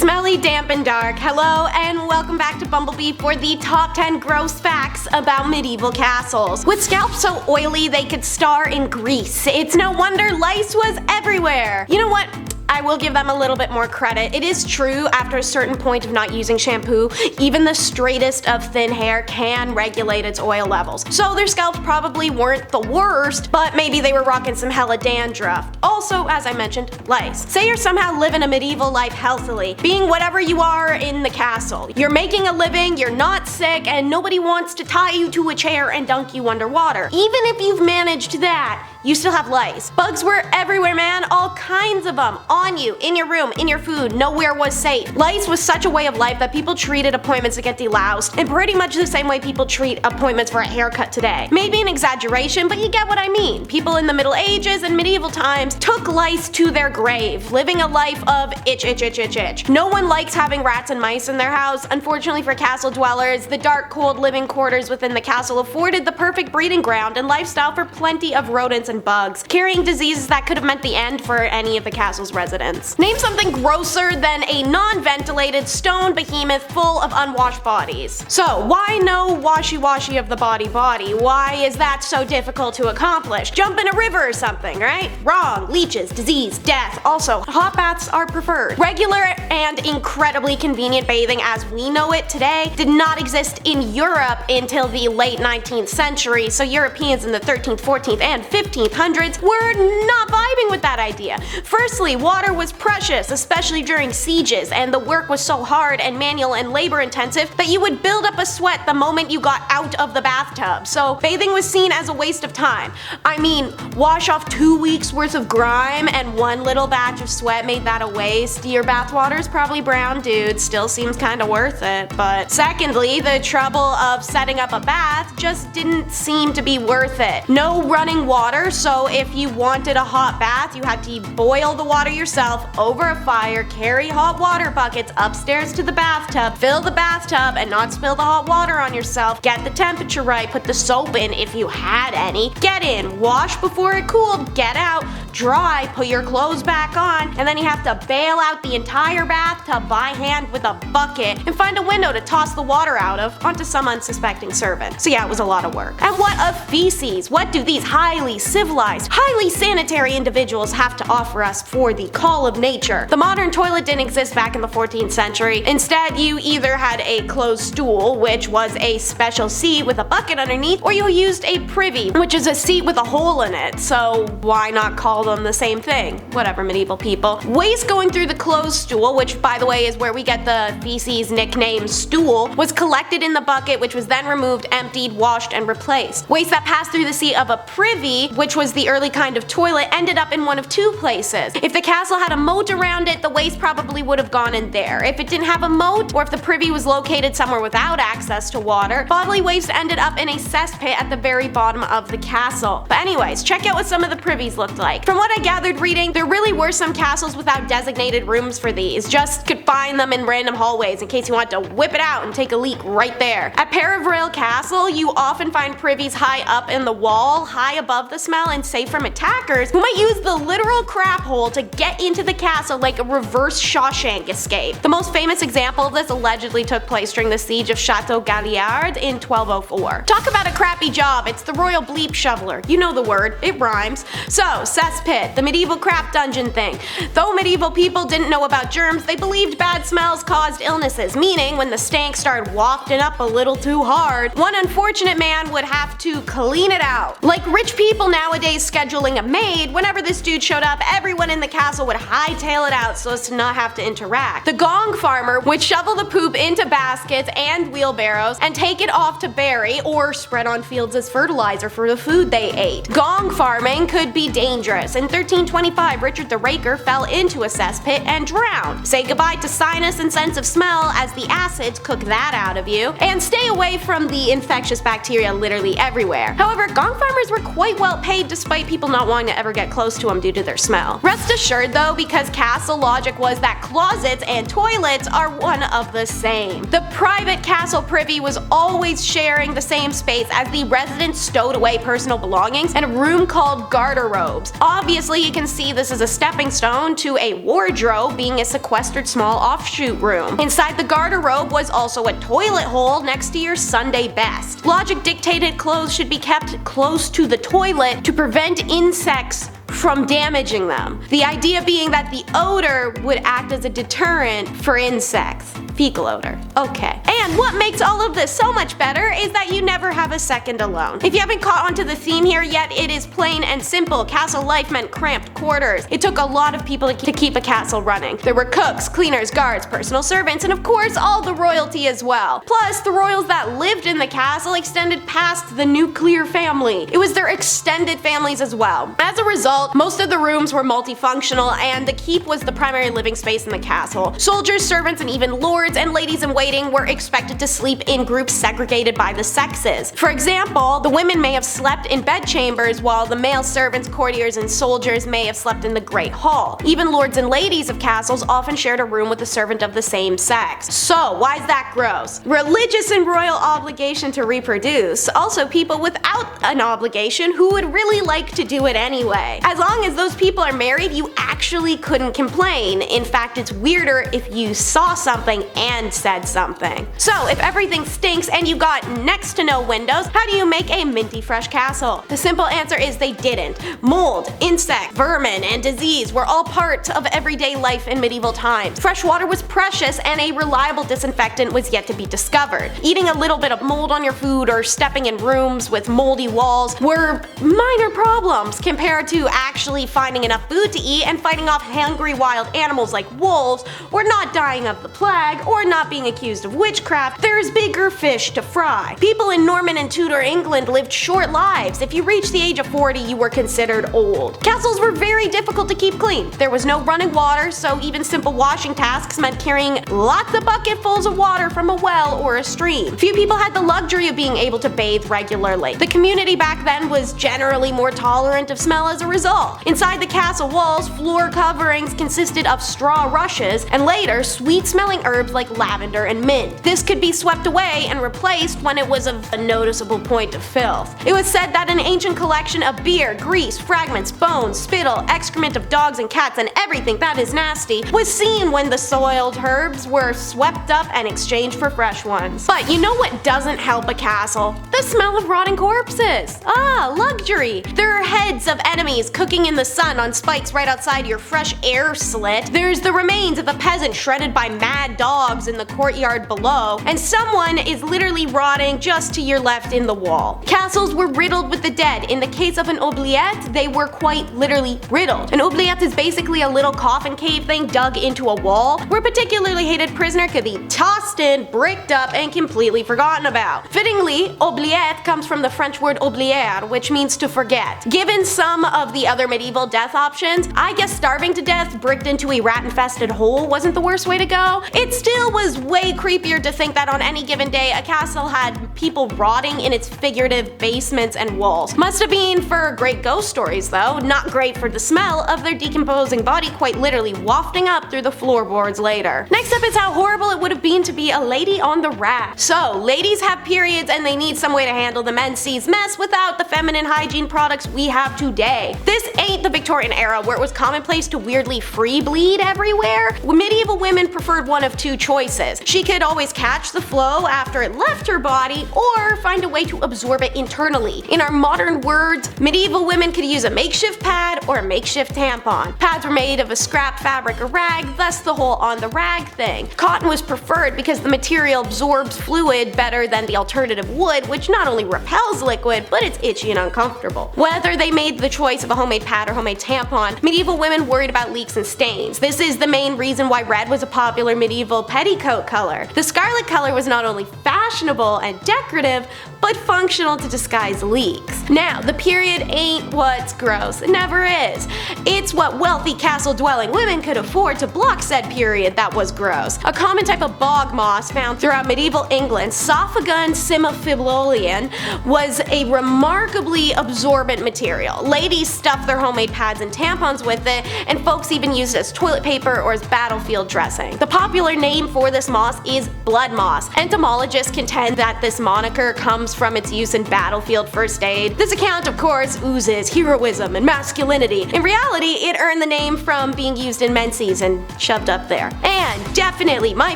Smelly, damp, and dark. Hello, and welcome back to Bumblebee for the top 10 gross facts about medieval castles. With scalps so oily they could star in grease, it's no wonder lice was everywhere. You know what? I will give them a little bit more credit. It is true, after a certain point of not using shampoo, even the straightest of thin hair can regulate its oil levels. So their scalps probably weren't the worst, but maybe they were rocking some hella dandruff. Also, as I mentioned, lice. Say you're somehow living a medieval life healthily, being whatever you are in the castle. You're making a living, you're not sick, and nobody wants to tie you to a chair and dunk you underwater. Even if you've managed that, you still have lice. Bugs were everywhere, man, all kinds of them. On you, in your room, in your food, nowhere was safe. Lice was such a way of life that people treated appointments to get deloused in pretty much the same way people treat appointments for a haircut today. Maybe an exaggeration, but you get what I mean. People in the Middle Ages and medieval times took lice to their grave, living a life of itch, itch, itch, itch, itch. No one likes having rats and mice in their house. Unfortunately for castle dwellers, the dark, cold living quarters within the castle afforded the perfect breeding ground and lifestyle for plenty of rodents and bugs, carrying diseases that could have meant the end for any of the castle's residents. Name something grosser than a non-ventilated stone behemoth full of unwashed bodies. So, why no washy-washy of the body? Why is that so difficult to accomplish? Jump in a river or something, right? Wrong. Leeches, disease, death. Also, hot baths are preferred. Regular and incredibly convenient bathing as we know it today did not exist in Europe until the late 19th century, so Europeans in the 13th, 14th, and 15th hundreds were not vibing with that idea. Firstly, water was precious, especially during sieges, and the work was so hard and manual and labor intensive that you would build up a sweat the moment you got out of the bathtub, so bathing was seen as a waste of time. I mean, wash off 2 weeks worth of grime and one little batch of sweat made that a waste. Your bathwater's probably brown, dude, still seems kinda worth it. But secondly, the trouble of setting up a bath just didn't seem to be worth it. No running water, so if you wanted a hot bath, you had to boil the water yourself over a fire, carry hot water buckets upstairs to the bathtub, fill the bathtub and not spill the hot water on yourself, get the temperature right, put the soap in if you had any, get in, wash before it cooled, get out, dry, put your clothes back on, and then you have to bail out the entire bathtub by hand with a bucket and find a window to toss the water out of onto some unsuspecting servant. So yeah, it was a lot of work. And what of feces? What do these highly civilized, highly sanitary individuals have to offer us for the call of nature? The modern toilet didn't exist back in the 14th century. Instead, you either had a closed stool, which was a special seat with a bucket underneath, or you used a privy, which is a seat with a hole in it. So why not call them the same thing? Whatever, medieval people. Waste going through the closed stool, which by the way is where we get the feces nickname stool, was collected in the bucket, which was then removed, emptied, washed, and replaced. Waste that passed through the seat of a privy, which was the early kind of toilet, ended up in one of two places. If the castle had a moat around it, the waste probably would have gone in there. If it didn't have a moat, or if the privy was located somewhere without access to water, bodily waste ended up in a cesspit at the very bottom of the castle. But anyways, check out what some of the privies looked like. From what I gathered reading, there really were some castles without designated rooms for these, just could find them in random hallways in case you want to whip it out and take a leak right there. At Perivale Castle, you often find privies high up in the wall, high above the smell and safe from attackers who might use the literal crap hole to get into the castle like a reverse Shawshank escape. The most famous example of this allegedly took place during the siege of Chateau Galliard in 1204. Talk about a crappy job, it's the royal bleep shoveler. You know the word, it rhymes. So, cesspit, the medieval crap dungeon thing. Though medieval people didn't know about germs, they believed bad smells caused illnesses, meaning when the stank started wafting up a little too hard, one unfortunate man would have to clean it out. Like rich people nowadays scheduling a maid, whenever this dude showed up, everyone in the castle would hightail it out so as to not have to interact. The gong farmer would shovel the poop into baskets and wheelbarrows and take it off to bury or spread on fields as fertilizer for the food they ate. Gong farming could be dangerous. In 1325, Richard the Raker fell into a cesspit and drowned. Say goodbye to sinus and sense of smell as the acids cook that out of you, and stay away from the infectious bacteria literally everywhere. However, gong farmers were quite well paid despite people not wanting to ever get close to them due to their smell. Rest assured though, because castle logic was that closets and toilets are one of the same. The private castle privy was always sharing the same space as the residents stowed away personal belongings in a room called garderobes. Obviously, you can see this as a stepping stone to a wardrobe being a sequestered small offshoot room. Inside the garderobe was also a toilet hole next to your Sunday best. Logic dictated clothes should be kept close to the toilet to prevent insects from damaging them. The idea being that the odor would act as a deterrent for insects. Fecal odor. Okay. And what makes all of this so much better is that you never have a second alone. If you haven't caught onto the theme here yet, it is plain and simple. Castle life meant cramped quarters. It took a lot of people to keep a castle running. There were cooks, cleaners, guards, personal servants, and of course all the royalty as well. Plus, the royals that lived in the castle extended past the nuclear family. It was their extended families as well. As a result, most of the rooms were multifunctional, and the keep was the primary living space in the castle. Soldiers, servants, and even lords and ladies-in-waiting were expected to sleep in groups segregated by the sexes. For example, the women may have slept in bedchambers while the male servants, courtiers, and soldiers may have slept in the Great Hall. Even lords and ladies of castles often shared a room with a servant of the same sex. So, why is that gross? Religious and royal obligation to reproduce. Also, people without an obligation who would really like to do it anyway. As long as those people are married, you actually couldn't complain. In fact, it's weirder if you saw something and said something. So, if everything stinks and you got next to no windows, how do you make a minty fresh castle? The simple answer is they didn't. Mold, insect, vermin, and disease were all part of everyday life in medieval times. Fresh water was precious, and a reliable disinfectant was yet to be discovered. Eating a little bit of mold on your food or stepping in rooms with moldy walls were minor problems compared to actually finding enough food to eat and fighting off hungry wild animals like wolves, or not dying of the plague, or not being accused of witchcraft. There's bigger fish to fry. People in Norman and Tudor England lived short lives. If you reached the age of 40, you were considered old. Castles were very difficult to keep clean. There was no running water, so even simple washing tasks meant carrying lots of bucketfuls of water from a well or a stream. Few people had the luxury of being able to bathe regularly. The community back then was generally more tolerant of smell as a result. Inside the castle walls, floor coverings consisted of straw rushes, and later, sweet-smelling herbs like lavender and mint. This could be swept away and replaced when it was of a noticeable point of filth. It was said that an ancient collection of beer, grease, fragments, bones, spittle, excrement of dogs and cats, and everything that is nasty was seen when the soiled herbs were swept up and exchanged for fresh ones. But you know what doesn't help a castle? The smell of rotting corpses. Ah, luxury! There are heads of enemies cooking in the sun on spikes right outside your fresh air slit. There's the remains of a peasant shredded by mad dogs in the courtyard below, and someone is literally rotting just to your left in the wall. Castles were riddled with the dead. In the case of an oubliette, they were quite literally riddled. An oubliette is basically a little coffin cave thing dug into a wall, where a particularly hated prisoner could be tossed in, bricked up, and completely forgotten about. Fittingly, oubliette comes from the French word oublier, which means to forget. Given some of the other medieval death options, I guess starving to death bricked into a rat-infested hole wasn't the worst way to go. It still was way creepier to think that on any given day a castle had people rotting in its figurative basements and walls. Must have been for great ghost stories though, not great for the smell of their decomposing body quite literally wafting up through the floorboards later. Next up is how horrible it would have been to be a lady on the rack. So, ladies have periods and they need some way to handle the menses mess without the feminine hygiene products we have today. This ain't the Victorian era where it was commonplace to weirdly free bleed everywhere. Medieval women preferred one of two choices. She could always catch the flow after it left her body, or find a way to absorb it internally. In our modern words, medieval women could use a makeshift pad or a makeshift tampon. Pads were made of a scrap fabric or rag, thus the whole on the rag thing. Cotton was preferred because the material absorbs fluid better than the alternative wood, which not only repels liquid, but it's itchy and uncomfortable. Whether they made the choice of a homemade pad or homemade tampon, medieval women worried about leaks and stains. This is the main reason why red was a popular medieval petticoat color. The scarlet color was not only fashionable and decorative, but functional to disguise leaks. Now, the period ain't what's gross. It never is. It's what wealthy castle-dwelling women could afford to block said period that was gross. A common type of bog moss found throughout medieval England, Sophagon cimifibolian, was a remarkably absorbent material. Ladies stuck stuff their homemade pads and tampons with it, and folks even used it as toilet paper or as battlefield dressing. The popular name for this moss is blood moss. Entomologists contend that this moniker comes from its use in battlefield first aid. This account, of course, oozes heroism and masculinity. In reality, it earned the name from being used in menses and shoved up there. And definitely my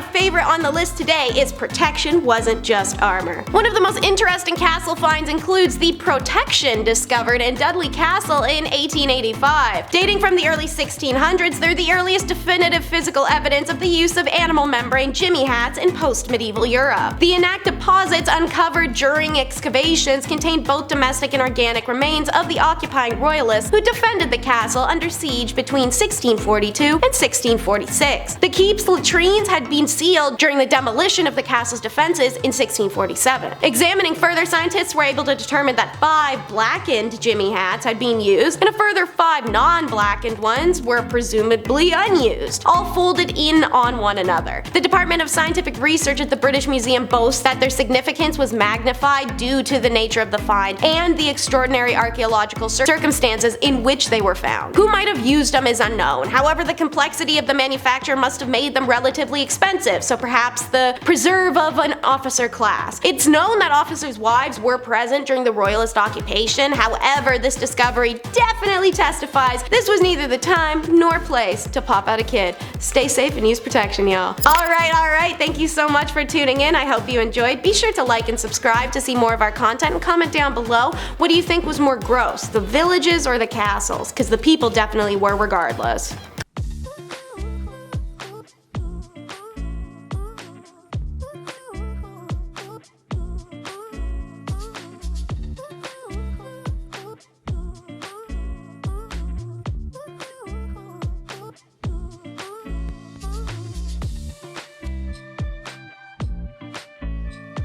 favorite on the list today is protection wasn't just armor. One of the most interesting castle finds includes the protection discovered in Dudley Castle in 1885. Dating from the early 1600s, they're the earliest definitive physical evidence of the use of animal membrane jimmy hats in post-medieval Europe. The intact deposits uncovered during excavations contained both domestic and organic remains of the occupying royalists who defended the castle under siege between 1642 and 1646. The keep's latrines had been sealed during the demolition of the castle's defenses in 1647. Examining further, scientists were able to determine that 5 blackened jimmy hats had been used, and a further 5 non-blackened ones were presumably unused, all folded in on one another. The Department of Scientific Research at the British Museum boasts that their significance was magnified due to the nature of the find and the extraordinary archaeological circumstances in which they were found. Who might have used them is unknown. However, the complexity of the manufacture must have made them relatively expensive, so perhaps the preserve of an officer class. It's known that officers' wives were present during the royalist occupation. However, this discovery definitely testifies this was neither the time nor place to pop out a kid. Stay safe and use protection, y'all. Alright, thank you so much for tuning in. I hope you enjoyed. Be sure to like and subscribe to see more of our content, and comment down below what do you think was more gross, the villages or the castles, because the people definitely were regardless.